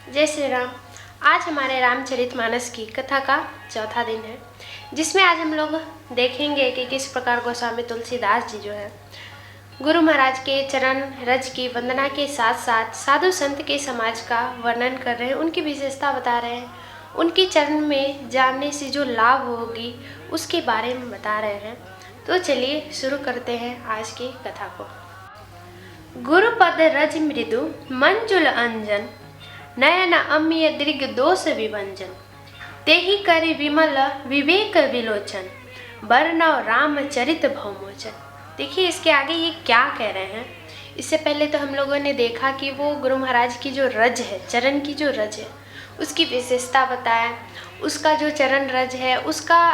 जय श्री राम। आज हमारे रामचरितमानस की कथा का चौथा दिन है, जिसमें आज हम लोग देखेंगे कि किस प्रकार गोस्वामी तुलसीदास जी जो है गुरु महाराज के चरण रज की वंदना के साथ साथ साधु संत के समाज का वर्णन कर रहे हैं, उनकी विशेषता बता रहे हैं, उनके चरण में जानने से जो लाभ होगी उसके बारे में बता रहे हैं। तो चलिए शुरू करते हैं आज की कथा को। गुरुपद रज मृदु मंजुल अंजन, नयन अम्य दीर्घ दोष विभंजन, तेहि करि विमल विवेक विलोचन, बरनव रामचरित भवमोचन। देखिए इसके आगे ये क्या कह रहे हैं। इससे पहले तो हम लोगों ने देखा कि वो गुरु महाराज की जो रज है, चरण की जो रज है, उसकी विशेषता बताया, उसका जो चरण रज है उसका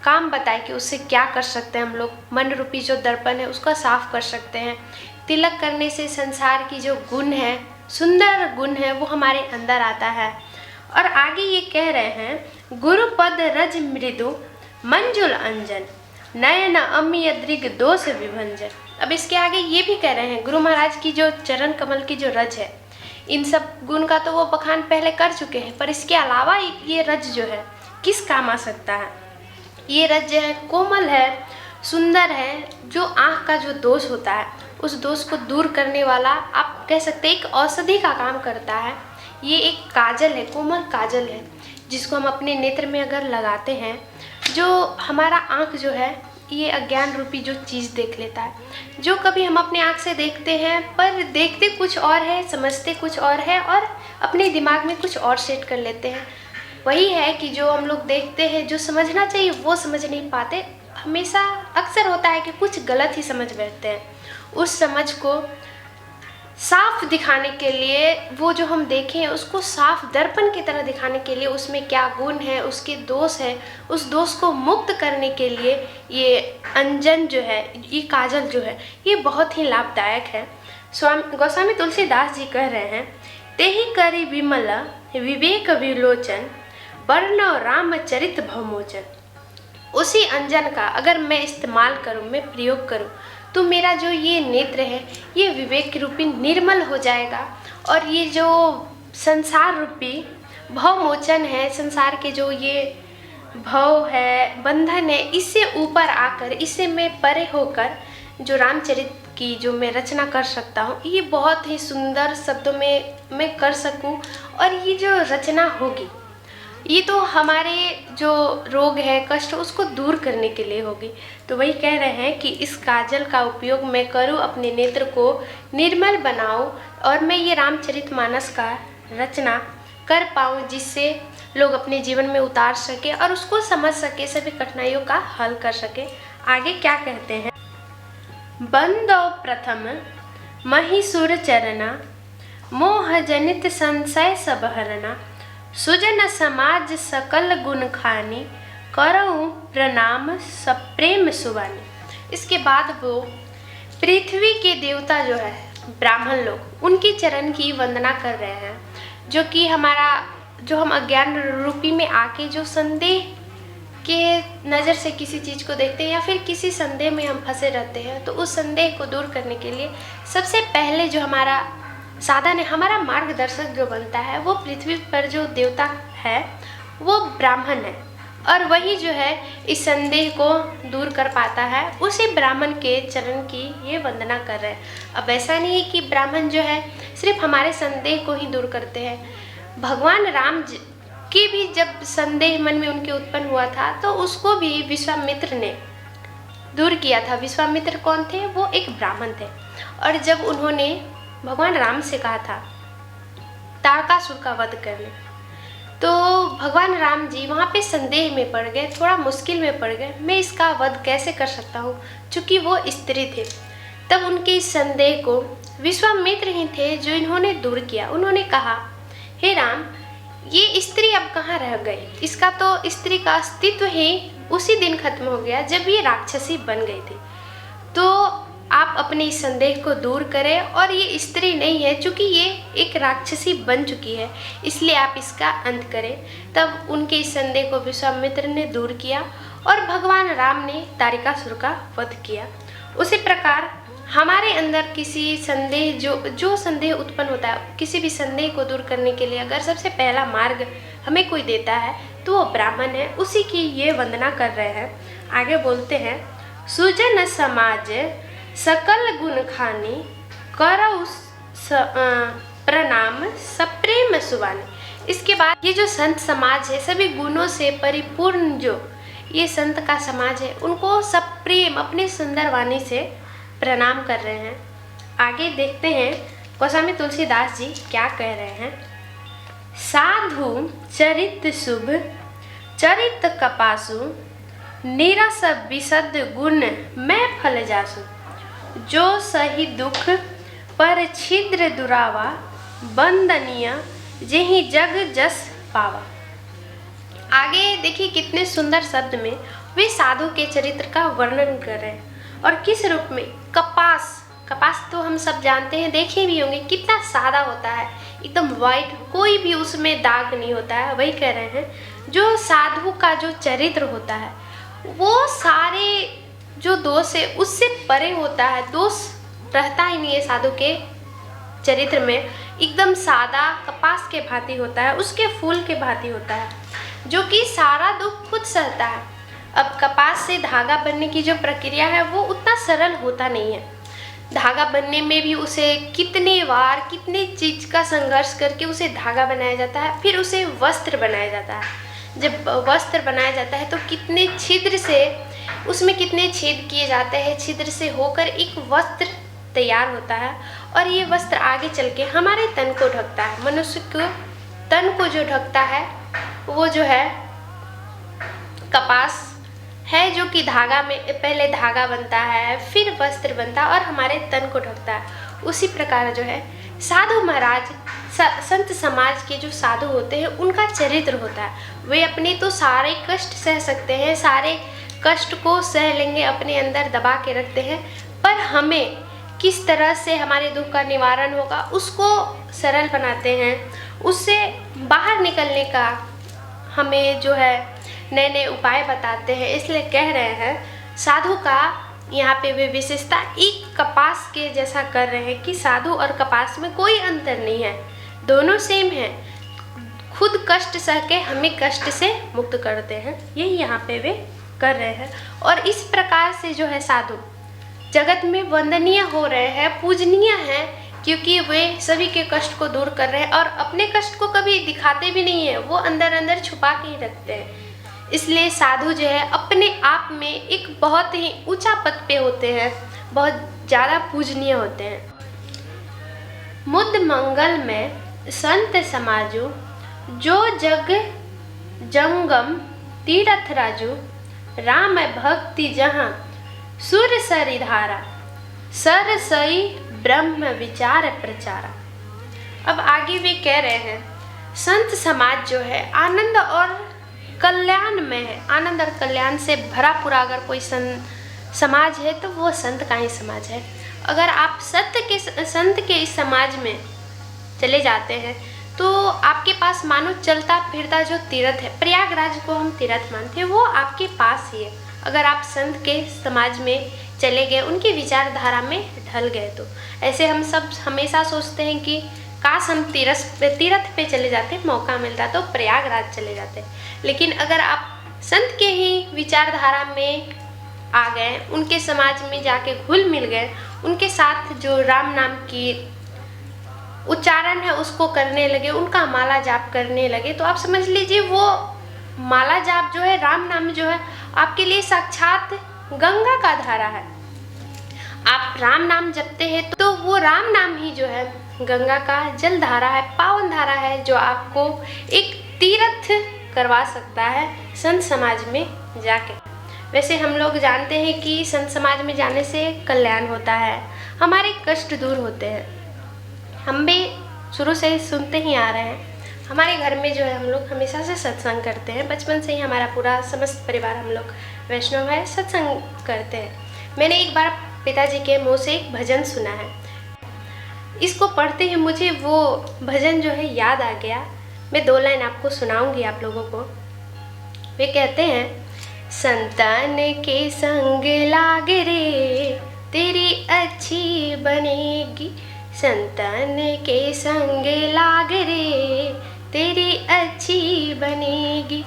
काम बताए कि उससे क्या कर सकते हैं हम लोग। मन रूपी जो दर्पण है उसका साफ कर सकते हैं। तिलक करने से संसार की जो गुण है, सुंदर गुण है, वो हमारे अंदर आता है। और आगे ये कह रहे हैं गुरुपद रज मृदु मंजुल अंजन, नयन अम्य दीर्घ दोष विभंजन। अब इसके आगे ये भी कह रहे हैं गुरु महाराज की जो चरण कमल की जो रज है, इन सब गुण का तो वो बखान पहले कर चुके हैं, पर इसके अलावा ये रज जो है किस काम आ सकता है। ये रज जो है कोमल है, सुंदर है, जो आँख का जो दोष होता है उस दोष को दूर करने वाला, आप कह सकते हैं एक औषधि का काम करता है। ये एक काजल है, कोमल काजल है, जिसको हम अपने नेत्र में अगर लगाते हैं, जो हमारा आँख जो है ये अज्ञान रूपी जो चीज़ देख लेता है। जो कभी हम अपने आँख से देखते हैं पर देखते कुछ और है, समझते कुछ और है और अपने दिमाग में कुछ और सेट कर लेते हैं। वही है कि जो हम लोग देखते हैं, जो समझना चाहिए वो समझ नहीं पाते। हमेशा अक्सर होता है कि कुछ गलत ही समझ बैठते हैं। उस समझ को साफ दिखाने के लिए, वो जो हम देखें उसको साफ दर्पण की तरह दिखाने के लिए, उसमें क्या गुण है, उसके दोष है, उस दोष को मुक्त करने के लिए ये अंजन जो है, ये काजल जो है, ये बहुत ही लाभदायक है। गोस्वामी तुलसीदास जी कह रहे हैं तेहि करि विमल विवेक विलोचन, बरनव रामचरित भवमोचन। उसी अंजन का अगर मैं इस्तेमाल करूं, मैं प्रयोग करूं, तो मेरा जो ये नेत्र है ये विवेक रूपी निर्मल हो जाएगा। और ये जो संसार रूपी भवमोचन है, संसार के जो ये भव है, बंधन है, इससे ऊपर आकर, इससे मैं परे होकर जो रामचरित की जो मैं रचना कर सकता हूँ, ये बहुत ही सुंदर शब्दों में मैं कर सकूँ। और ये जो रचना होगी ये तो हमारे जो रोग है, कष्ट, उसको दूर करने के लिए होगी। तो वही कह रहे हैं कि इस काजल का उपयोग मैं करूं, अपने नेत्र को निर्मल बनाऊं और मैं ये रामचरितमानस का रचना कर पाऊं, जिससे लोग अपने जीवन में उतार सके और उसको समझ सके, सभी कठिनाइयों का हल कर सके। आगे क्या कहते हैं। बंदो प्रथम महिषुर चरना, मोह जनित संशय सब हरना, सुजन समाज सकल गुण खानी, करऊं प्रणाम सप्रेम सुवानी। इसके बाद वो पृथ्वी के देवता जो है ब्राह्मण लोग, उनकी चरण की वंदना कर रहे हैं। जो कि हमारा, जो हम अज्ञान रूपी में आके जो संदेह के नज़र से किसी चीज़ को देखते हैं या फिर किसी संदेह में हम फंसे रहते हैं, तो उस संदेह को दूर करने के लिए सबसे पहले जो हमारा साधन है, हमारा मार्गदर्शक जो बनता है, वो पृथ्वी पर जो देवता है वो ब्राह्मण है। और वही जो है इस संदेह को दूर कर पाता है। उसी ब्राह्मण के चरण की ये वंदना कर रहे हैं। अब ऐसा नहीं है कि ब्राह्मण जो है सिर्फ हमारे संदेह को ही दूर करते हैं। भगवान राम की भी जब संदेह मन में उनके उत्पन्न हुआ था, तो उसको भी विश्वामित्र ने दूर किया था। विश्वामित्र कौन थे? वो एक ब्राह्मण थे। और जब उन्होंने भगवान राम से कहा था तारकासुर का वध करने, तो भगवान राम जी वहाँ पे संदेह में पड़ गए, थोड़ा मुश्किल में पड़ गए, मैं इसका वध कैसे कर सकता हूँ, चूँकि वो स्त्री थे। तब उनके इस संदेह को विश्वामित्र ही थे जो इन्होंने दूर किया। उन्होंने कहा, हे राम, ये स्त्री अब कहाँ रह गई? इसका तो स्त्री का अस्तित्व ही उसी दिन खत्म हो गया जब ये राक्षसी बन गई थी। तो आप अपने इस संदेह को दूर करें, और ये स्त्री नहीं है, चूँकि ये एक राक्षसी बन चुकी है, इसलिए आप इसका अंत करें। तब उनके इस संदेह को विश्वामित्र ने दूर किया और भगवान राम ने तारकासुर का वध किया। उसी प्रकार हमारे अंदर किसी संदेह जो संदेह उत्पन्न होता है, किसी भी संदेह को दूर करने के लिए अगर सबसे पहला मार्ग हमें कोई देता है तो वो ब्राह्मण है, उसी की ये वंदना कर रहे हैं। आगे बोलते हैं, सुजन समाज सकल गुण खानी करौ प्रणाम सप्रेम सुवानी। इसके बाद ये जो संत समाज है, सभी गुणों से परिपूर्ण जो ये संत का समाज है, उनको सप्रेम अपने सुंदर वाणी से प्रणाम कर रहे हैं। आगे देखते हैं गोस्वामी तुलसीदास जी क्या कह रहे हैं। साधु चरित शुभ चरित कपासु निरस विशद गुण मैं फल जासु। जो सही दुख पर छिद्र दुरावा बंदनीय जेहि जग जस पावा। आगे देखिए कितने सुंदर शब्द में वे साधु के चरित्र का वर्णन कर रहे हैं। और किस रूप में? कपास तो हम सब जानते हैं, देखे भी होंगे, कितना सादा होता है, एकदम वाइट, कोई भी उसमें दाग नहीं होता है। वही कह रहे हैं जो साधु का जो चरित्र होता है वो सारे जो दोष है उससे परे होता है, दोष रहता ही नहीं है साधु के चरित्र में। एकदम सादा कपास के भांति होता है, उसके फूल के भांति होता है, जो कि सारा दुख खुद सहता है। अब कपास से धागा बनने की जो प्रक्रिया है वो उतना सरल होता नहीं है। धागा बनने में भी उसे कितने बार कितने चीज़ का संघर्ष करके उसे धागा बनाया जाता है, फिर उसे वस्त्र बनाया जाता है। जब वस्त्र बनाया जाता है तो कितने छिद्र से उसमें कितने छेद किए जाते हैं, छिद्र से होकर एक वस्त्र तैयार होता है। और ये वस्त्र आगे चल के हमारे तन को ढकता है। मनुष्य को तन को जो ढकता है वो जो है कपास है, जो कि धागा में पहले धागा बनता है, फिर वस्त्र बनता है और हमारे तन को ढकता है। उसी प्रकार जो है साधु महाराज संत समाज के जो साधु होते हैं उनका चरित्र होता है। वे अपने तो सारे कष्ट सह सकते हैं, सारे कष्ट को सह लेंगे, अपने अंदर दबा के रखते हैं, पर हमें किस तरह से हमारे दुख का निवारण होगा उसको सरल बनाते हैं। उससे बाहर निकलने का हमें जो है नए नए उपाय बताते हैं। इसलिए कह रहे हैं साधु का यहाँ पे वे विशेषता एक कपास के जैसा कर रहे हैं कि साधु और कपास में कोई अंतर नहीं है, दोनों सेम है। खुद कष्ट सह के हमें कष्ट से मुक्त करते हैं, यही यहाँ पे वे कर रहे हैं। और इस प्रकार से जो है साधु जगत में वंदनीय हो रहे हैं, पूजनीय हैं, क्योंकि वे सभी के कष्ट को दूर कर रहे हैं और अपने कष्ट को कभी दिखाते भी नहीं है, वो अंदर अंदर छुपा के ही रखते हैं। इसलिए साधु जो है अपने आप में एक बहुत ही ऊंचा पद पे होते हैं, बहुत ज़्यादा पूजनीय होते हैं। मुद मंगल में संत समाजो जो जग जंगम तीरथ राजू। राम भक्ति जहाँ सुर सरि धारा सर सई ब्रह्म विचार प्रचारा। अब आगे वे कह रहे हैं संत समाज जो है आनंद और कल्याण में है। आनंद और कल्याण से भरा पूरा अगर कोई समाज है तो वो संत का ही समाज है। अगर आप संत के इस समाज में चले जाते हैं तो आपके पास मानो चलता फिरता जो तीर्थ है, प्रयागराज को हम तीर्थ मानते हैं, वो आपके पास ही है। अगर आप संत के समाज में चले गए, उनकी विचारधारा में ढल गए, तो ऐसे हम सब हमेशा सोचते हैं कि काश हम तीर्थ पे चले जाते, मौका मिलता तो प्रयागराज चले जाते। लेकिन अगर आप संत के ही विचारधारा में आ गए, उनके समाज में जाके घुल मिल गए, उनके साथ जो राम नाम की उच्चारण है उसको करने लगे, उनका माला जाप करने लगे, तो आप समझ लीजिए वो माला जाप जो है, राम नाम जो है, आपके लिए साक्षात गंगा का धारा है। आप राम नाम जपते हैं तो वो राम नाम ही जो है गंगा का जल धारा है, पावन धारा है, जो आपको एक तीर्थ करवा सकता है संत समाज में जाके। वैसे हम लोग जानते हैं कि संत समाज में जाने से कल्याण होता है, हमारे कष्ट दूर होते हैं। हम भी शुरू से ही सुनते ही आ रहे हैं। हमारे घर में जो है हम लोग हमेशा से सत्संग करते हैं, बचपन से ही हमारा पूरा समस्त परिवार हम लोग वैष्णव है, सत्संग करते हैं। मैंने एक बार पिताजी के मुँह से एक भजन सुना है, इसको पढ़ते ही मुझे वो भजन जो है याद आ गया। मैं 2 लाइन आपको सुनाऊंगी आप लोगों को। वे कहते हैं, संतान के संग लाग रे तेरी अच्छी बनेगी, संतान के संग लाग रे। तेरी अच्छी बनेगी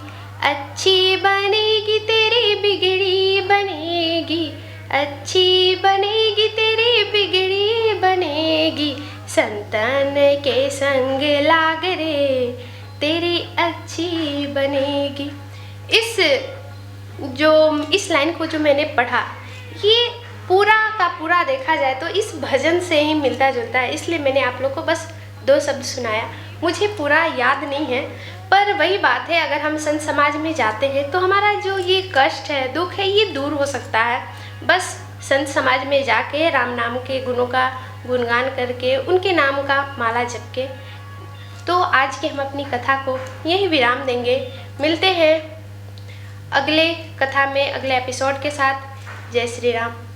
तेरी बिगड़ी बनेगी, अच्छी बनेगी तेरी बिगड़ी बनेगी, संतान के संग लाग रे। तेरी अच्छी बनेगी। इस लाइन को जो मैंने पढ़ा, ये पूरा का पूरा देखा जाए तो इस भजन से ही मिलता जुलता है, इसलिए मैंने आप लोग को बस 2 शब्द सुनाया। मुझे पूरा याद नहीं है, पर वही बात है, अगर हम संत समाज में जाते हैं तो हमारा जो ये कष्ट है, दुख है, ये दूर हो सकता है। बस संत समाज में जाके राम नाम के गुणों का गुणगान करके, उनके नाम का माला जप के। तो आज की हम अपनी कथा को यहीं विराम देंगे। मिलते हैं अगले कथा में, अगले एपिसोड के साथ। जय श्री राम।